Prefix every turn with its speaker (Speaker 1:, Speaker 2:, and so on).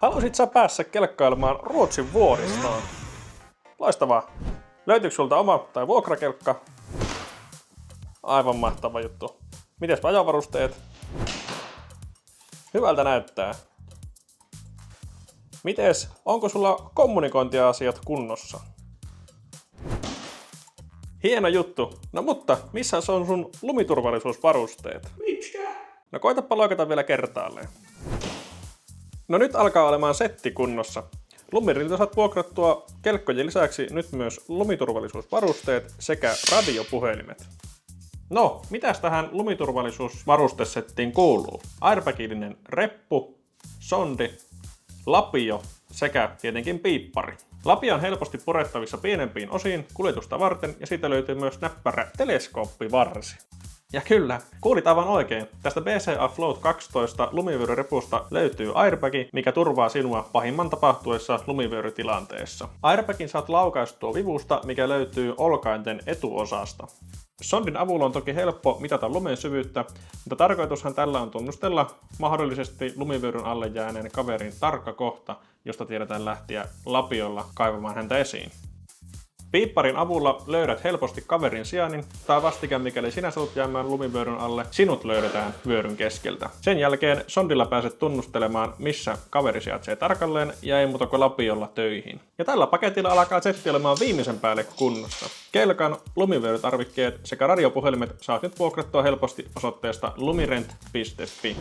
Speaker 1: Haluaisit sä päässä kelkkailemaan Ruotsin vuoristoon? Loistavaa. Löytyykö sulta oma tai vuokrakelkka? Aivan mahtava juttu. Mites ajavarusteet? Hyvältä näyttää. Mites, onko sulla kommunikointiasiat kunnossa? Hieno juttu. No mutta, missä on sun lumiturvallisuusvarusteet?
Speaker 2: Mitkä?
Speaker 1: No koitapa loikata vielä kertaalleen. No nyt alkaa olemaan setti kunnossa. Lumirilta saat vuokrattua kelkkojen lisäksi nyt myös lumiturvallisuusvarusteet sekä radiopuhelimet. No, mitäs tähän lumiturvallisuusvarustesettiin kuuluu? Airbagillinen reppu, sondi, lapio sekä tietenkin piippari. Lapio on helposti purettavissa pienempiin osiin kuljetusta varten ja siitä löytyy myös näppärä teleskooppivarsi. Ja kyllä, kuulit aivan oikein. Tästä BCA Float 12 lumivyöryrepusta löytyy airbagi, mikä turvaa sinua pahimman tapahtuessa lumivyörytilanteessa. Airbagin saat laukaistua vivusta, mikä löytyy olkainten etuosasta. Sondin avulla on toki helppo mitata lumen syvyyttä, mutta tarkoitushan tällä on tunnustella mahdollisesti lumivyöryn alle jääneen kaverin tarkka kohta, josta tiedetään lähteä lapiolla kaivamaan häntä esiin. Piipparin avulla löydät helposti kaverin sijainnin, tai vastikään mikäli sinä satut jäämään lumivyöryn alle, sinut löydetään vyöryn keskeltä. Sen jälkeen sondilla pääset tunnustelemaan, missä kaveri sijaitsee tarkalleen, ja ei muuta kuin lapiolla töihin. Ja tällä paketilla alkaa setti olemaan viimeisen päälle kunnossa. Kelkan, lumivyörytarvikkeet sekä radiopuhelimet saat nyt vuokrattua helposti osoitteesta lumirent.fi.